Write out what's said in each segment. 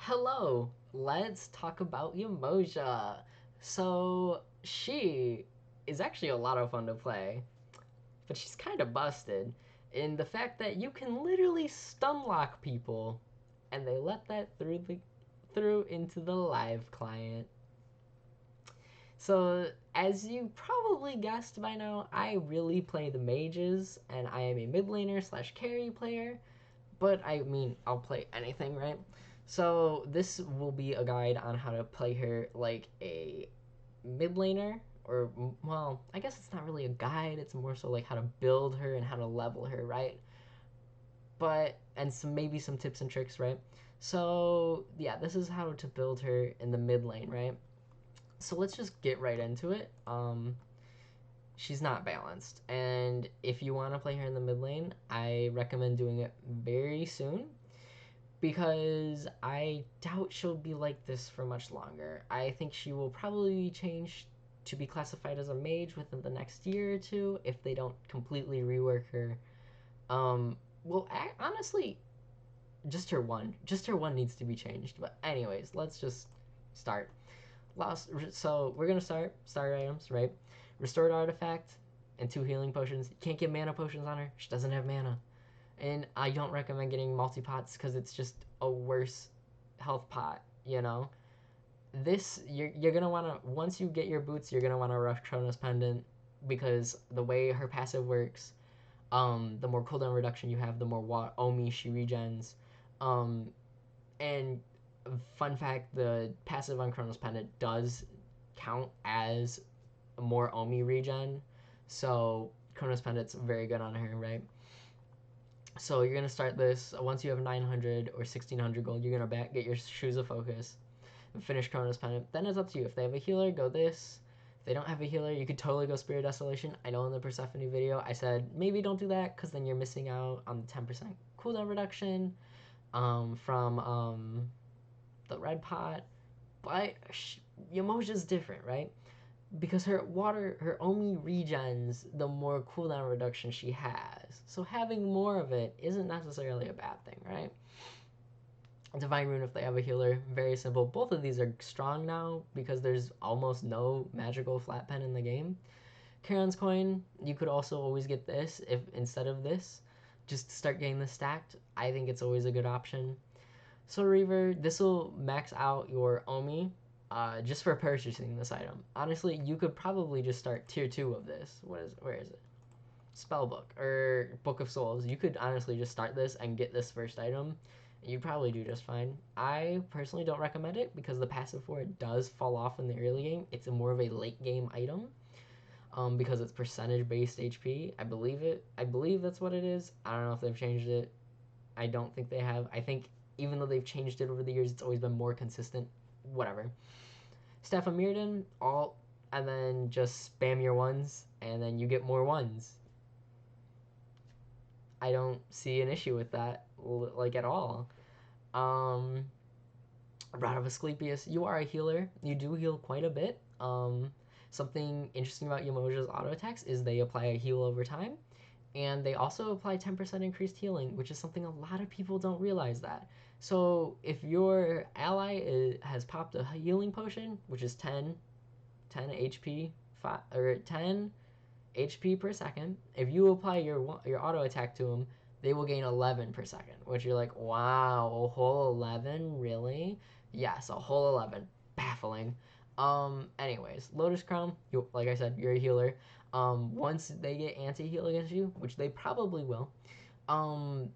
Hello, let's talk about Yemoja. So, she is actually a lot of fun to play, but she's kind of busted in the fact that you can literally stun lock people and they let that through into the live client. So, as you probably guessed by now, I really play the mages and I am a mid laner slash carry player, but I mean, I'll play anything, right? So this will be a guide on how to play her like a mid laner, or well, I guess it's not really a guide. It's more so like how to build her and how to level her, right? But and some maybe some tips and tricks, right? So yeah, this is how to build her in the mid lane, right? So let's just get right into it. She's not balanced, and if you want to play her in the mid lane, I recommend doing it very soon because I doubt she'll be like this for much longer. I think she will probably change to be classified as a mage within the next year or two if they don't completely rework her. Well, honestly, just her one needs to be changed. But anyways, let's just start. So we're gonna start items, right? Restored artifact and 2 healing potions. You can't get mana potions on her. She doesn't have mana. And I don't recommend getting multi pots because it's just a worse health pot. You know, this you're gonna wanna once you get your boots, you're gonna wanna rush Chronos Pendant because the way her passive works, the more cooldown reduction you have, the more Omi she regens, um, and fun fact, the passive on Chronos Pendant does count as more Omi regen, so Chronos Pendant's very good on her, right? So you're gonna start this once you have 900 or 1600 gold. You're gonna get your shoes of focus and finish Chronos Pendant. Then it's up to you. If they have a healer, go this. If they don't have a healer, you could totally go Spirit Desolation. I know in the Persephone video I said maybe don't do that because then you're missing out on the 10% cooldown reduction from the red pot. But Yemoja's different, right? Because her Omi regens the more cooldown reduction she has. So having more of it isn't necessarily a bad thing, right? Divine Rune if they have a healer, very simple. Both of these are strong now because there's almost no magical flat pen in the game. Charon's Coin, you could also always get this if instead of this. Just start getting this stacked. I think it's always a good option. Soul Reaver, this will max out your Omi just for purchasing this item. Honestly, you could probably just start tier 2 of this. Where is it? Spellbook or Book of Souls. You could honestly just start this and get this first item. And you'd probably do just fine. I personally don't recommend it because the passive for it does fall off in the early game. It's more of a late game item. Because it's percentage based HP. I believe that's what it is. I don't know if they've changed it. I don't think they have. I think even though they've changed it over the years, it's always been more consistent. Whatever. Staff of Mirrodin, all, and then just spam your ones, and then you get more ones. I don't see an issue with that, like at all. Um, Rod of Asclepius, you are a healer. You do heal quite a bit. Something interesting about Yemoja's auto attacks is they apply a heal over time, and they also apply 10% increased healing, which is something a lot of people don't realize that. So if your ally has popped a healing potion, which is 10 HP, 5, or 10 HP per second, if you apply your auto attack to them, they will gain 11 per second, which you're like, wow, a whole 11, really? Yes, a whole 11. Baffling. Anyways, Lotus Crown, like I said, you're a healer. Once they get anti-heal against you, which they probably will, um,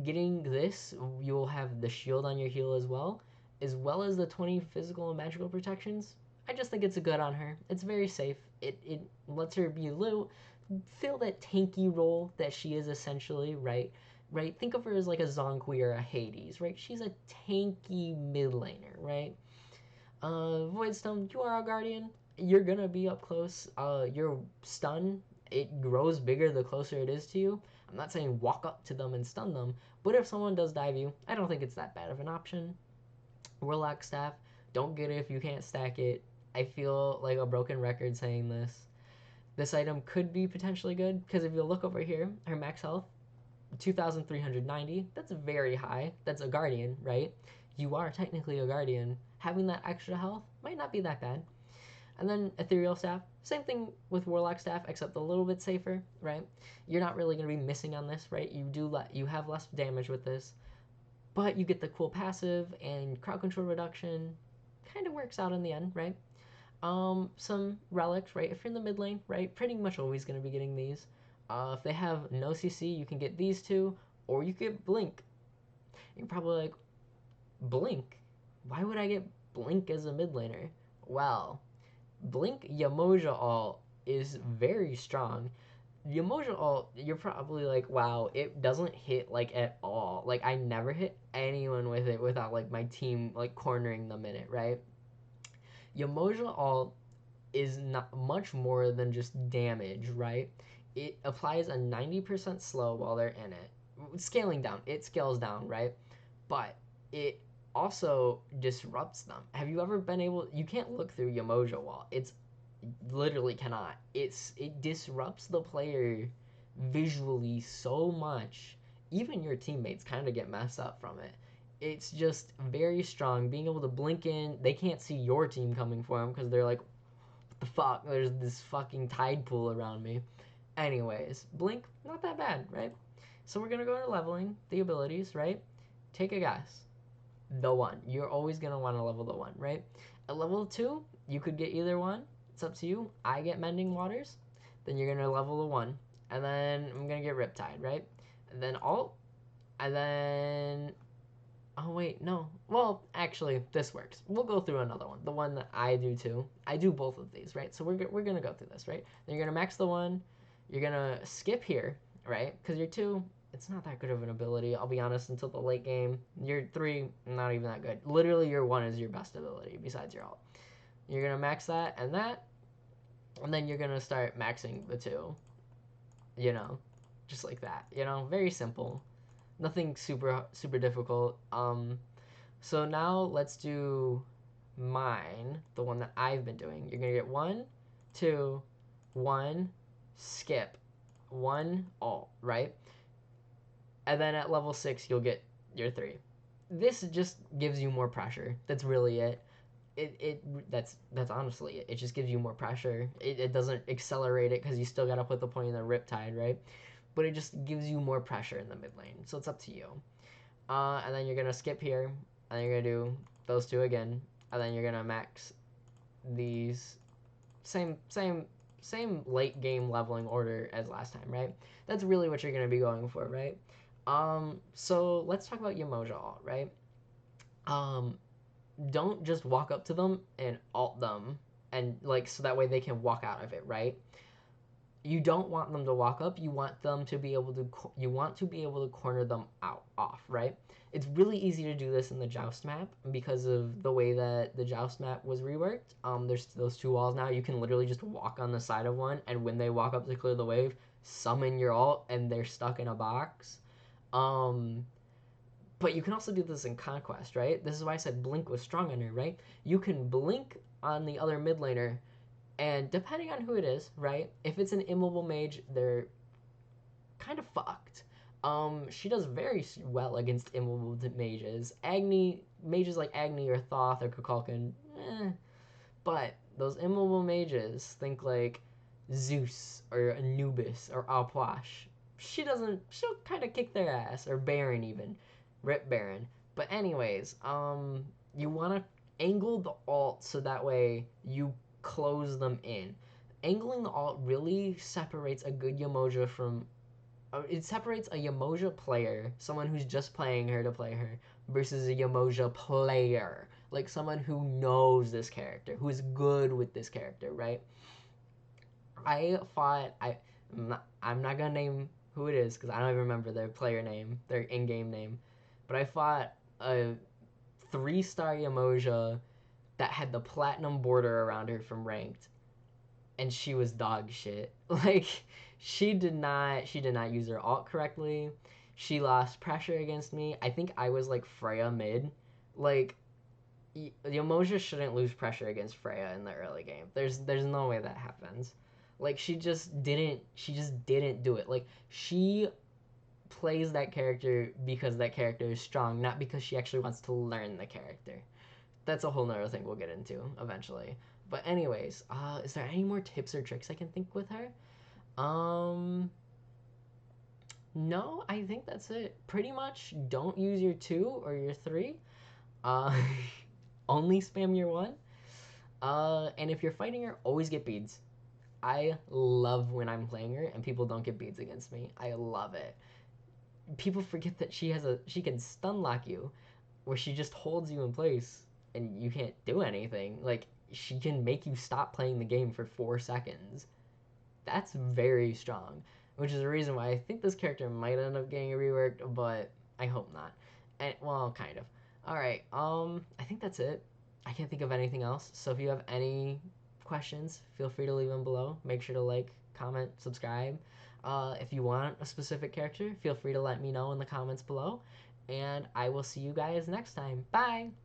getting this, you'll have the shield on your heal as well as the 20 physical and magical protections. I just think it's a good on her. It's very safe. It lets her be fill that tanky role that she is essentially, right? Right? Think of her as like a Zonkui or a Hades, right? She's a tanky mid laner, right? Voidstone, you are a guardian. You're gonna be up close. Your stun, it grows bigger the closer it is to you. I'm not saying walk up to them and stun them, but if someone does dive you, I don't think it's that bad of an option. Warlock staff, don't get it if you can't stack it. I feel like a broken record saying this. This item could be potentially good because if you look over here, her max health 2,390. That's very high. That's a guardian, right? you are technically a guardian. Having that extra health might not be that bad. And then ethereal staff, same thing with warlock staff, except a little bit safer, right? You're not really going to be missing on this, right? You have less damage with this, but you get the cool passive and crowd control reduction. Kind of works out in the end, right? Some relics, right? If you're in the mid lane, right? Pretty much always going to be getting these. If they have no CC, you can get these two, or you get Blink. You're probably like, Blink? Why would I get Blink as a mid laner? Well, Blink Yemoja ult is very strong. Yemoja ult, you're probably like, wow, it doesn't hit like at all. Like I never hit anyone with it without like my team like cornering them in it, right? Yemoja ult is not much more than just damage, right? It applies a 90% slow while they're in it. Scaling down, it scales down, right? But it also disrupts them. Have you ever been able? You can't look through Yemoja wall. It's literally cannot. It disrupts the player visually so much. Even your teammates kind of get messed up from it. It's just very strong. Being able to blink in, they can't see your team coming for them because they're like, what the fuck? There's this fucking tide pool around me. Anyways, blink, not that bad, right? So we're gonna go to leveling the abilities, right? Take a guess. The one. You're always gonna want to level the one, right? At level two, you could get either one. It's up to you. I get Mending Waters, then you're gonna level the one, and then I'm gonna get Riptide, right? And then alt, and then oh wait, no. Well, actually, this works. We'll go through another one. The one that I do too. I do both of these, right? So we're gonna go through this, right? Then you're gonna max the one. You're gonna skip here, right? Because your two, it's not that good of an ability. I'll be honest. Until the late game, your three, not even that good. Literally, your one is your best ability besides your alt. You're gonna max that, and then you're gonna start maxing the two. You know, just like that. You know, very simple. Nothing super difficult. So now let's do mine, the one that I've been doing. You're gonna get one, two, one, skip, one, alt, right? And then at level 6, you'll get your three. This just gives you more pressure. That's really it. That's honestly it. It just gives you more pressure. It doesn't accelerate it because you still gotta put the point in the Riptide, right? But it just gives you more pressure in the mid lane. So it's up to you. And then you're gonna skip here, and then you're gonna do those two again, and then you're gonna max these same late game leveling order as last time, right? That's really what you're gonna be going for, right? So let's talk about Yemoja ult, right? Um, don't just walk up to them and alt them, and like so that way they can walk out of it, right? You don't want them to walk up. You want them to be able to. You want to be able to corner them out off, right? It's really easy to do this in the Joust map because of the way that the Joust map was reworked. There's those two walls now. You can literally just walk on the side of one, and when they walk up to clear the wave, summon your ult, and they're stuck in a box. Um, but you can also do this in Conquest, right? This is why I said Blink was strong on her, right? You can blink on the other mid laner, and depending on who it is, right? If it's an immobile mage, they're kind of fucked. She does very well against immobile mages. Mages like Agni or Thoth or Kukulkan, but those immobile mages, think like Zeus or Anubis or Alplash, she'll kind of kick their ass, or Baron even. Rip Baron. But anyways, you want to angle the alt so that way you close them in. Angling the alt really separates a good Yemoja from it separates a Yemoja player, someone who's just playing her to play her, versus a Yemoja player, like someone who knows this character, who is good with this character, right? I'm not gonna name who it is because I don't even remember their player name, their in-game name, but I fought a 3-star Yemoja that had the platinum border around her from ranked, and she was dog shit. Like she did not use her alt correctly. She lost pressure against me. I think I was like Freya mid. Like Yemoja shouldn't lose pressure against Freya in the early game. There's no way that happens. Like she just didn't do it. Like she plays that character because that character is strong, not because she actually wants to learn the character. That's a whole nother thing we'll get into eventually. But anyways, is there any more tips or tricks I can think with her? Um, no, I think that's it. Pretty much, don't use your 2 or your 3. Uh, only spam your 1. And if you're fighting her, always get beads. I love when I'm playing her and people don't get beads against me. I love it. People forget that she can stun lock you, where she just holds you in place and you can't do anything. Like she can make you stop playing the game for 4 seconds. That's very strong, which is the reason why I think this character might end up getting reworked, but I hope not. And well, kind of. All right. I think that's it. I can't think of anything else. So if you have any questions, feel free to leave them below. Make sure to like, comment, subscribe. If you want a specific character, feel free to let me know in the comments below. And I will see you guys next time. Bye!